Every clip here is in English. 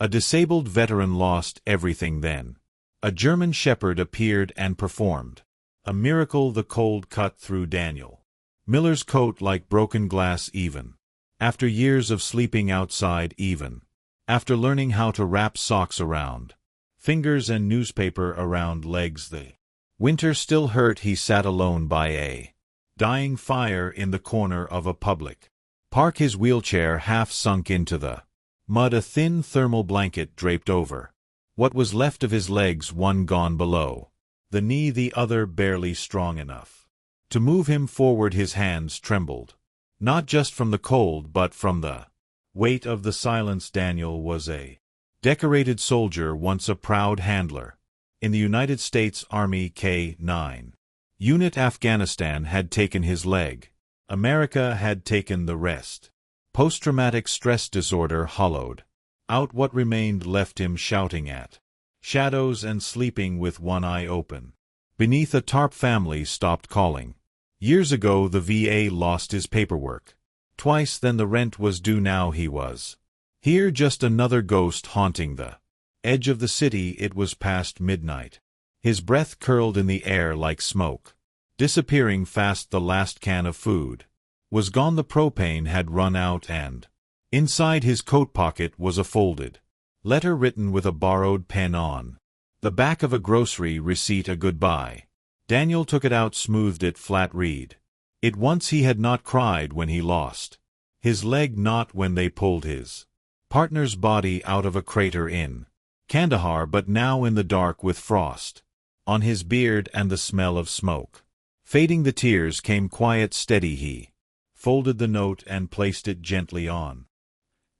A disabled veteran lost everything then. A German shepherd appeared and performed. A miracle. The cold cut through Daniel Miller's coat like broken glass even. After years of sleeping outside even. After learning how to wrap socks around fingers and newspaper around legs, the winter still hurt. He sat alone by a dying fire in the corner of a public park, his wheelchair half sunk into the mud, a thin thermal blanket draped over what was left of his legs, one gone below the knee, the other barely strong enough to move him forward. His hands trembled, not just from the cold but from the weight of the silence. Daniel was a decorated soldier, once a proud handler in the United States Army K-9 unit. Afghanistan had taken his leg. America had taken the rest. Post-traumatic stress disorder hollowed out what remained, left him shouting at shadows and sleeping with one eye open beneath a tarp. Family stopped calling. Years ago the VA lost his paperwork. Twice then the rent was due. Now he was here, just another ghost haunting the edge of the city. It was past midnight. His breath curled in the air like smoke, disappearing fast. The last can of food was gone. The propane had run out, and inside his coat pocket was a folded letter written with a borrowed pen on the back of a grocery receipt, a goodbye. Daniel took it out, smoothed it flat. Read it once. He had not cried when he lost his leg, not when they pulled his partner's body out of a crater in Kandahar, but now in the dark with frost on his beard and the smell of smoke fading. The tears came quiet, steady. He folded the note and placed it gently on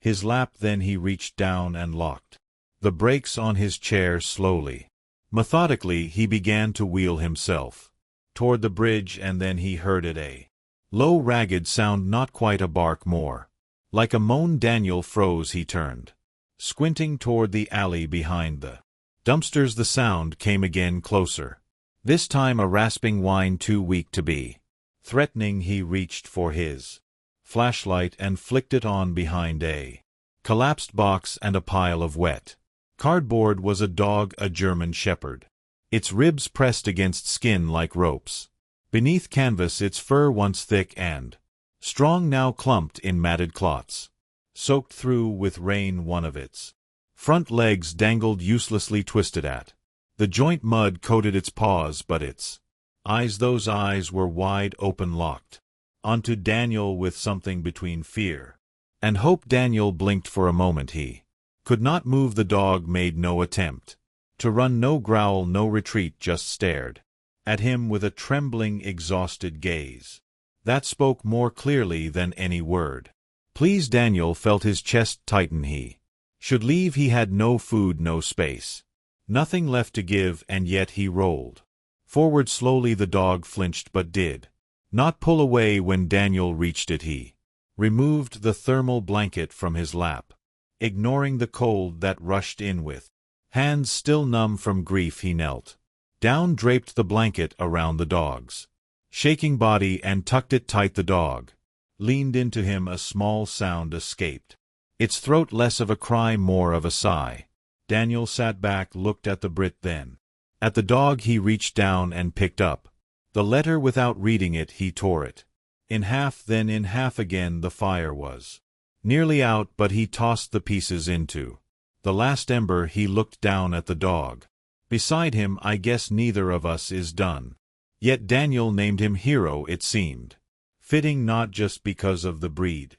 his lap. Then he reached down and locked the brakes on his chair. Slowly, methodically, he began to wheel himself toward the bridge, and then he heard it, a low, ragged sound, not quite a bark, more like a moan. Daniel froze. He turned, squinting toward the alley behind the dumpsters. The sound came again, closer. This time a rasping whine, too weak to be threatening. He reached for his flashlight and flicked it on. Behind a collapsed box and a pile of wet cardboard was a dog, a German shepherd, its ribs pressed against skin like ropes. Beneath canvas, its fur, once thick and strong, now clumped in matted clots, soaked through with rain. One of its front legs dangled uselessly, twisted at the joint. Mud coated its paws, but its eyes, those eyes were wide open, locked onto Daniel with something between fear and hope. Daniel blinked for a moment. He could not move. The dog made no attempt to run, no growl, no retreat, just stared at him with a trembling, exhausted gaze that spoke more clearly than any word. Please. Daniel felt his chest tighten. He should leave. He had no food, no space, nothing left to give, and yet he rolled forward slowly. The dog flinched but did not pull away. When Daniel reached it, he removed the thermal blanket from his lap, ignoring the cold that rushed in. With hands still numb from grief, he knelt down, draped the blanket around the dog's shaking body, and tucked it tight. The dog leaned into him. A small sound escaped its throat, less of a cry, more of a sigh. Daniel sat back, looked at the Brit, then at the dog. He reached down and picked up the letter without reading it. He tore it in half, then in half again. The fire was nearly out, but he tossed the pieces into the last ember. He looked down at the dog beside him. I guess neither of us is done yet. Daniel named him Hero. It seemed fitting, not just because of the breed.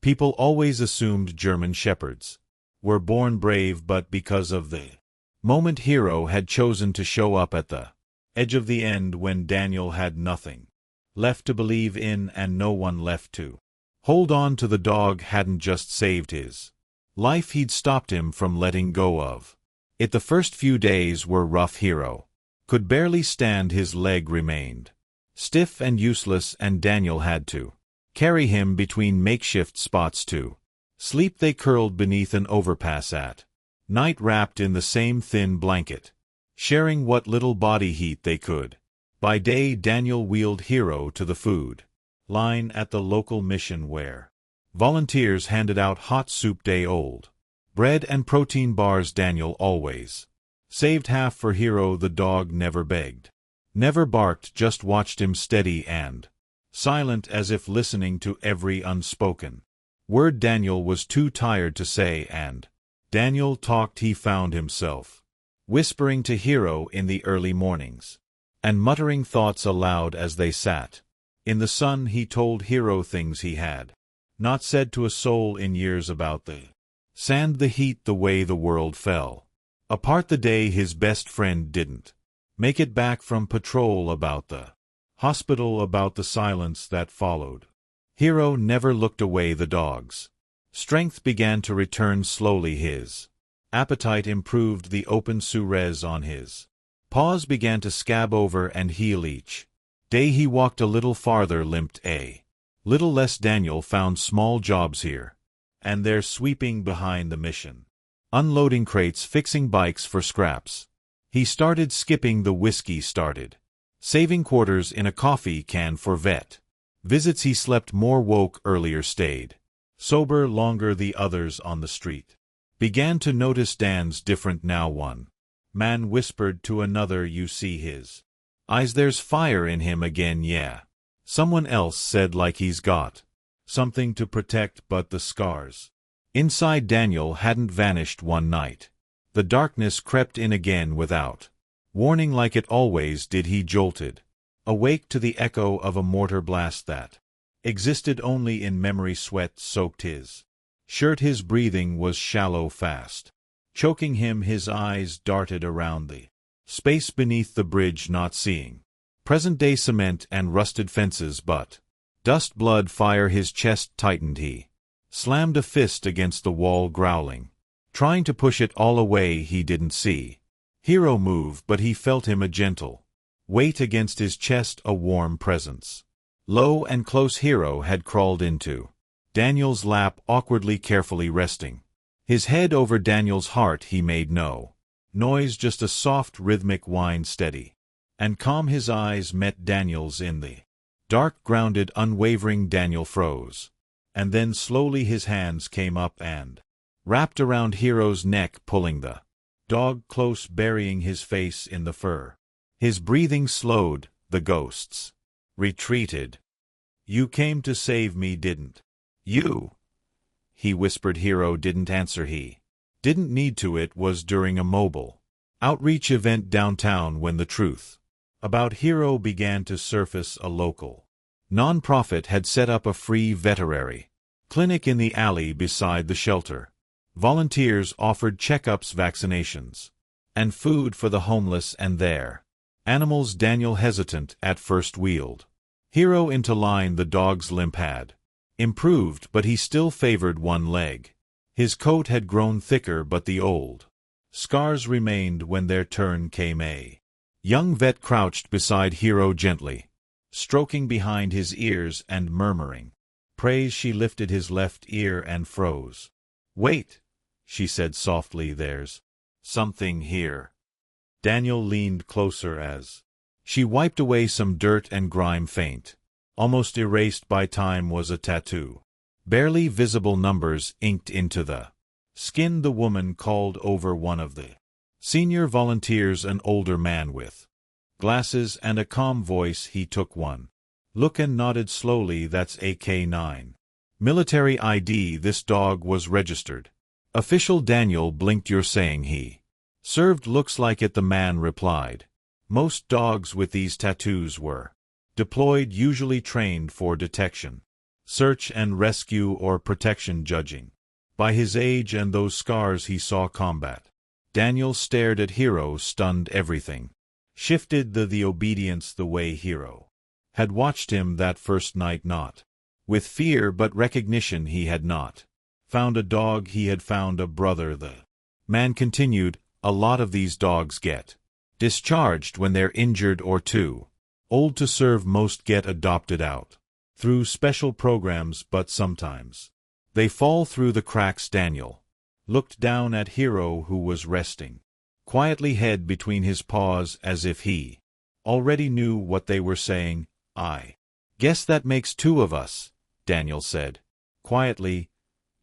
People always assumed German shepherds were born brave, but because of the moment Hero had chosen to show up at the edge of the end, when Daniel had nothing left to believe in and no one left to hold on to. The dog hadn't just saved his life, he'd stopped him from letting go of it. The first few days were rough. Hero could barely stand. His leg remained stiff and useless, and Daniel had to carry him between makeshift spots to sleep. They curled beneath an overpass at night, wrapped in the same thin blanket, sharing what little body heat they could. By day, Daniel wheeled Hero to the food line at the local mission, where volunteers handed out hot soup. Day-old Bread and protein bars Daniel always. Saved half for Hero. The dog never begged. Never barked, just watched him steady and silent as if listening to every unspoken word Daniel was too tired to say, and Daniel talked. He found himself whispering to Hero in the early mornings, and muttering thoughts aloud as they sat in the sun. He told Hero things he had not said to a soul in years, about the sand, the heat, the way the world fell apart the day his best friend didn't make it back from patrol, about the hospital, about the silence that followed. Hero never looked away. The dog's strength began to return slowly. His appetite improved. The open sores on his paws began to scab over and heal. Each day he walked a little farther, limped a little less. Daniel found small jobs here and there, sweeping behind the mission, unloading crates, fixing bikes for scraps. He started skipping the whiskey, started saving quarters in a coffee can for vet visits. He slept more, woke earlier, stayed sober longer. The others on the street began to notice Dan's different now. One man whispered to another, "You see his eyes, there's fire in him again." "Yeah," someone else said, "like he's got something to protect." But the scars inside Daniel hadn't vanished one night. The darkness crept in again without warning, like it always did. He jolted awake to the echo of a mortar blast that existed only in memory. Sweat soaked his shirt. His breathing was shallow, fast choking him. His eyes darted around the space beneath the bridge, not seeing present-day cement and rusted fences, but dust, blood, fire. His chest tightened. He slammed a fist against the wall, growling, trying to push it all away. He didn't see Hero move, but he felt him, a gentle weight against his chest, a warm presence. Low and close, Hero had crawled into Daniel's lap, awkwardly, carefully resting his head over Daniel's heart. He made no noise, just a soft, rhythmic whine, steady and calm. His eyes met Daniel's in the dark, grounded, unwavering. Daniel froze, and then slowly his hands came up and wrapped around Hero's neck, pulling the dog close, burying his face in the fur. His breathing slowed. The ghosts retreated. "You came to save me, didn't you?" he whispered. Hero didn't answer. He didn't need to. It was during a mobile outreach event downtown when the truth about Hero began to surface. A local nonprofit had set up a free veterinary clinic in the alley beside the shelter. Volunteers offered checkups, vaccinations, and food for the homeless and their animals. Daniel, hesitant at first, wheeled Hero into line. The dog's limp had improved, but he still favored one leg. His coat had grown thicker, but the old scars remained. When their turn came, a young vet crouched beside Hero, gently stroking behind his ears and murmuring praise. She lifted his left ear and froze. "Wait," she said softly, "there's something here." Daniel leaned closer as she wiped away some dirt and grime. Faint, almost erased by time, was a tattoo. Barely visible numbers inked into the skin. The woman called over one of the senior volunteers, an older man with glasses and a calm voice. He took one look and nodded slowly. "That's a canine military ID. This dog was registered official." Daniel blinked. "You're saying he served?" "Looks like it," the man replied. "Most dogs with these tattoos were deployed, usually trained for detection, search and rescue, or protection, judging by his age and those scars. He saw combat." Daniel stared at Hero, stunned. Everything shifted. The obedience, the way Hero had watched him that first night, not with fear but recognition. He had not found a dog, he had found a brother. The man continued, "A lot of these dogs get discharged when they're injured or too old to serve. Most get adopted out through special programs, but sometimes they fall through the cracks." Daniel looked down at Hero, who was resting quietly, head between his paws, as if he already knew what they were saying. "I guess that makes two of us," Daniel said quietly.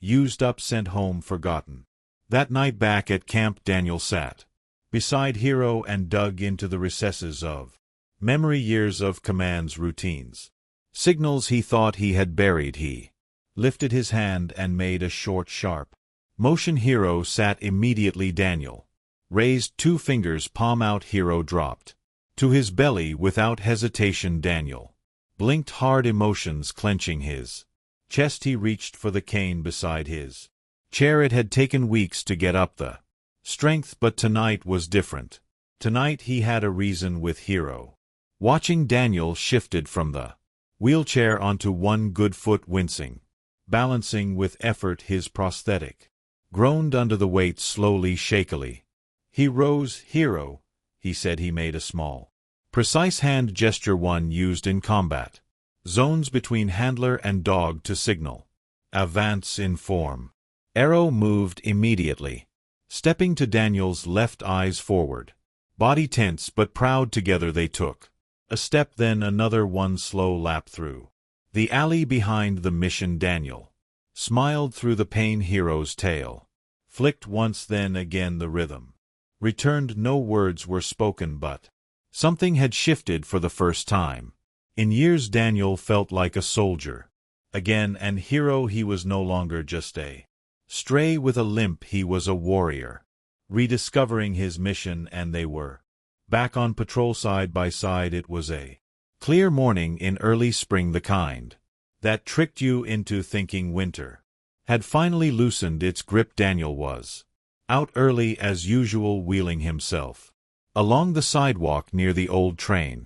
"Used up, sent home, forgotten." That night back at camp, Daniel sat beside Hero and dug into the recesses of memory, years of commands, routines, signals he thought he had buried. He lifted his hand and made a short, sharp motion. Hero sat immediately. Daniel raised 2 fingers, palm out. Hero dropped to his belly without hesitation. Daniel blinked hard, emotions clenching his chest. He reached for the cane beside his chair. It had taken weeks to get up the strength, but tonight was different. Tonight he had a reason. With Hero watching, Daniel shifted from the wheelchair onto one good foot, wincing, balancing with effort. His prosthetic groaned under the weight. Slowly, shakily, he rose. Hero, he said. He made a small, precise hand gesture, one used in combat zones between handler and dog to signal advance in form. Arrow moved immediately, stepping to Daniel's left, eyes forward, body tense but proud. Together they took a step, then another, one slow lap through the alley behind the mission. Daniel smiled through the pain. Hero's tail flicked once, then again. The rhythm returned. No words were spoken, but something had shifted for the first time in years. Daniel felt like a soldier again, and Hero. He was no longer just a stray with a limp. He was a warrior, rediscovering his mission, and they were back on patrol side by side. It was a clear morning in early spring, the kind that tricked you into thinking winter had finally loosened its grip. Daniel was out early as usual, wheeling himself along the sidewalk near the old train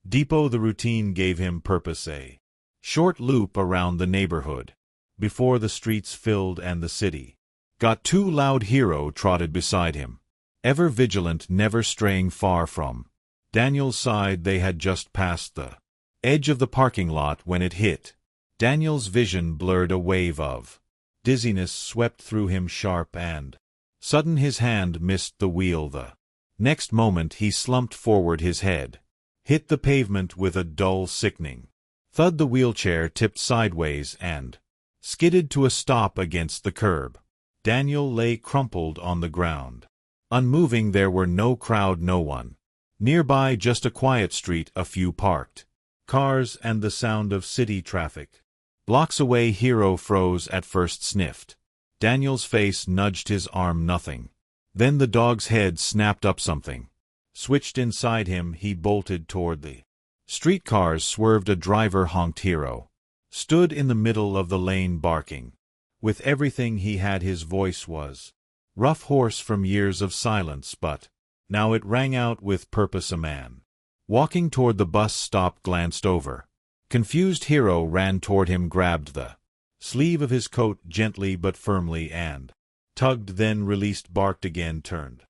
depot. The routine gave him purpose, a short loop around the neighborhood before the streets filled and the city got too loud. Hero trotted beside him, ever vigilant, never straying far from Daniel's side. They had just passed the edge of the parking lot when it hit Daniel's vision. Blurred, a wave of dizziness swept through him, sharp and sudden. His hand missed the wheel. The next moment he slumped forward, his head hit the pavement with a dull, sickening thud. The wheelchair tipped sideways and skidded to a stop against the curb. Daniel lay crumpled on the ground, unmoving. There were no crowd, no one nearby, just a quiet street, a few parked cars, and the sound of city traffic blocks away. Hero froze at first, sniffed Daniel's face, nudged his arm. Nothing. Then the dog's head snapped up, something switched inside him. He bolted toward the streetcars, swerved, a driver honked. Hero stood in the middle of the lane, barking with everything he had. His voice was rough, hoarse from years of silence, but now it rang out with purpose. A man walking toward the bus stop glanced over. Confused, Hero ran toward him, grabbed the sleeve of his coat gently but firmly and tugged, then released, barked again, turned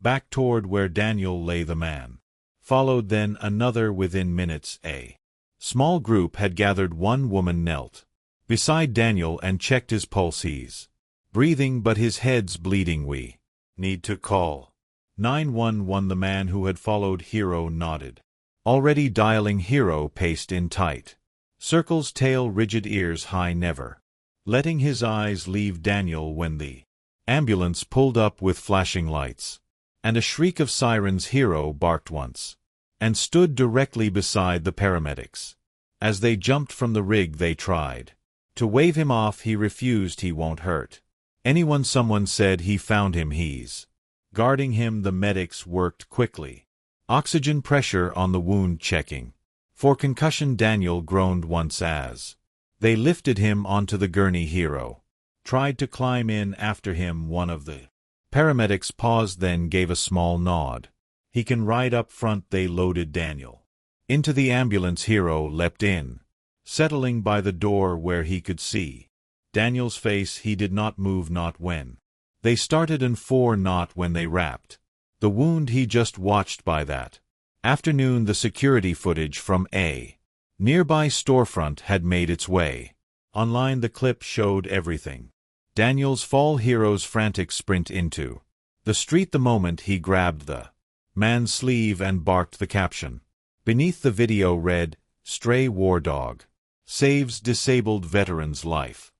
back toward where Daniel lay. The man followed, then another. Within minutes, a small group had gathered. One woman knelt beside Daniel and checked his pulse. He's breathing, but his head's bleeding. We need to call 911. The man who had followed Hero nodded. Already dialing. Hero paced in tight circles, tail rigid, ears high, never letting his eyes leave Daniel. When the ambulance pulled up with flashing lights and a shriek of sirens, Hero barked once and stood directly beside the paramedics. As they jumped from the rig, they tried to wave him off. He refused. He won't hurt anyone. Someone said he found him. He's guarding him. The medics worked quickly. Oxygen pressure on the wound, checking for concussion. Daniel groaned once as they lifted him onto the gurney. Hero tried to climb in after him. One of the paramedics paused, then gave a small nod. He can ride up front. They loaded Daniel into the ambulance. Hero leapt in, settling by the door where he could see Daniel's face. He did not move, not when they started, and not when they wrapped the wound. He just watched. By that afternoon, the security footage from a nearby storefront had made its way online. The clip showed everything: Daniel's fall, Hero's frantic sprint into the street, the moment he grabbed the man's sleeve and barked. The caption beneath the video read, "Stray war dog saves disabled veteran's life."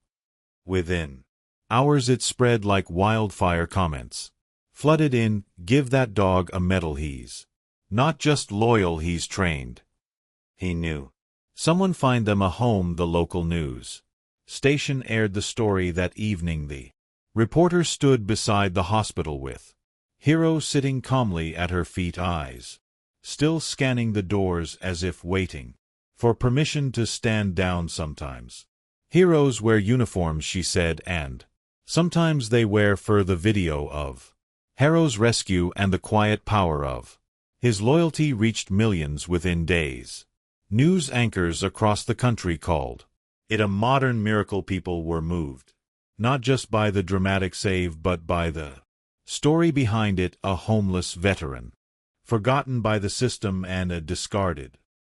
Within Ours it spread like wildfire comments. Flooded in, give that dog a medal, he's not just loyal, he's trained. He knew. Someone find them a home. The local news station aired the story that evening. The reporter stood beside the hospital with Hero sitting calmly at her feet, eyes still scanning the doors as if waiting for permission to stand down. Sometimes heroes wear uniforms, she said, and sometimes they wear fur. The video of Hero's rescue and the quiet power of his loyalty reached millions within days. News anchors across the country called it a modern miracle. People were moved, not just by the dramatic save but by the story behind it. A homeless veteran, forgotten by the system, and a discarded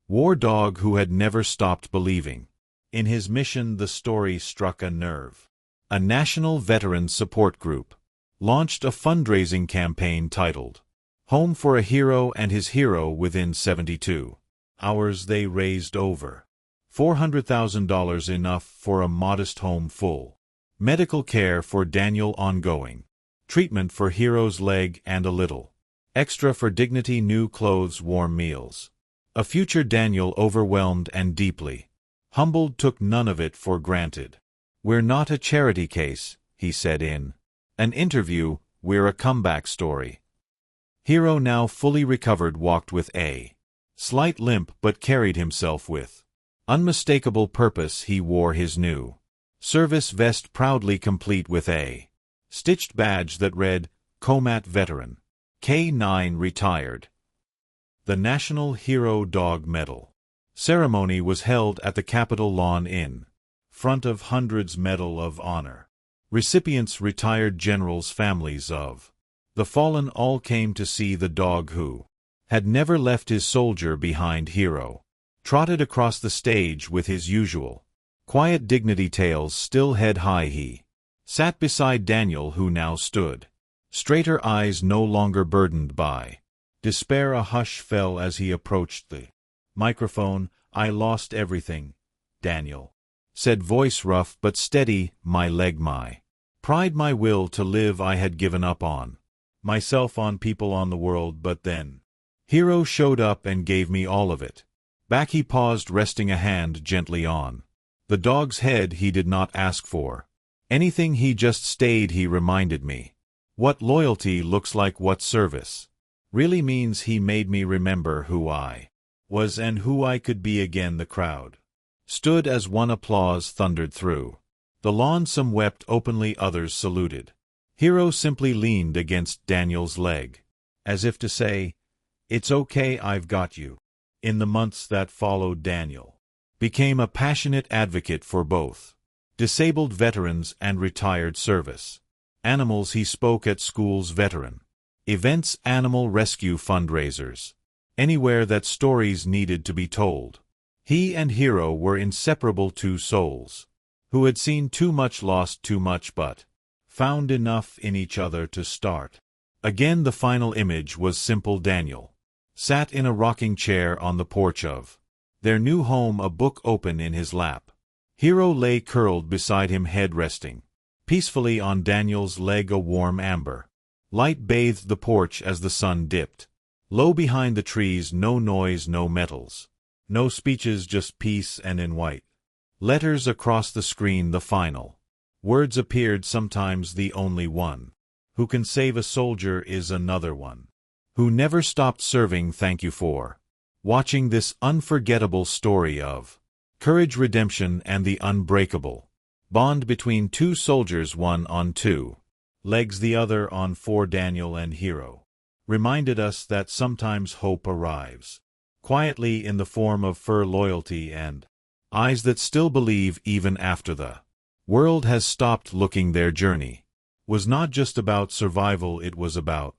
war dog who had never stopped believing in his mission. The story struck a nerve. A national veteran support group launched a fundraising campaign titled Home for a Hero and His Hero. Within 72 hours they raised over $400,000, enough for a modest home, full medical care for Daniel, ongoing treatment for Hero's leg, and a little extra for dignity: new clothes, warm meals. A future Daniel, overwhelmed and deeply humbled, took none of it for granted. We're not a charity case, he said in an interview, we're a comeback story. Hero, now fully recovered, walked with a slight limp but carried himself with unmistakable purpose. He wore his new service vest proudly, complete with a stitched badge that read, Combat Veteran, K9 Retired. The National Hero Dog Medal ceremony was held at the Capitol lawn in front of hundreds. Medal of Honor recipients, retired generals, families of the fallen, all came to see the dog who had never left his soldier behind. Hero trotted across the stage with his usual quiet dignity, tails still head high. He sat beside Daniel, who now stood straighter, eyes no longer burdened by despair. A hush fell as he approached the microphone. I lost everything, Daniel said, voice rough but steady. My leg, my pride, my will to live. I had given up on myself, on people, on the world, but then Hero showed up and gave me all of it back. He paused, resting a hand gently on the dog's head. He did not ask for anything, he just stayed. He reminded me what loyalty looks like, what service really means. He made me remember who I was and who I could be again. The crowd stood as one, applause thundered through the lawn. Some wept openly, others saluted. Hero simply leaned against Daniel's leg, as if to say, it's okay, I've got you. In the months that followed, Daniel became a passionate advocate for both disabled veterans and retired service animals. He spoke at schools, veteran events, animal rescue fundraisers, anywhere that stories needed to be told. He and Hero were inseparable, two souls who had seen too much, lost too much, but found enough in each other to start again. The final image was simple. Daniel sat in a rocking chair on the porch of their new home, a book open in his lap. Hero lay curled beside him, head resting peacefully on Daniel's leg. A warm amber light bathed the porch as the sun dipped low behind the trees. No noise, no metals, no speeches, just peace, and in white letters across the screen the final words appeared. Sometimes the only one who can save a soldier is another one who never stopped serving. Thank you for watching this unforgettable story of courage, redemption, and the unbreakable bond between two soldiers, one on two legs, the other on four. Daniel and Hero reminded us that sometimes hope arrives quietly in the form of fur, loyalty, and eyes that still believe even after the world has stopped looking. Their journey was not just about survival, it was about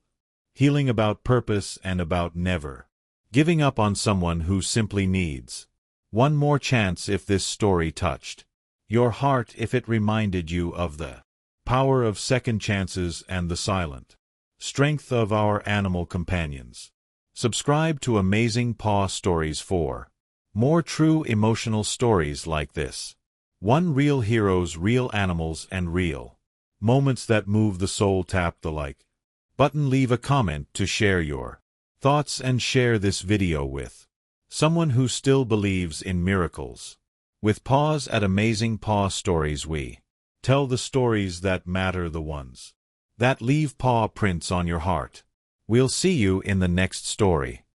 healing, about purpose, and about never giving up on someone who simply needs one more chance. If this story touched your heart, if it reminded you of the power of second chances and the silent strength of our animal companions, subscribe to Amazing Paw Stories for more true emotional stories like this one. Real heroes, real animals, and real Moments that move the soul. Tap the like button, leave a comment to share your thoughts, and share this video with someone who still believes in miracles. With Paws at Amazing Paw Stories, we tell the stories that matter, the ones that leave paw prints on your heart. We'll see you in the next story.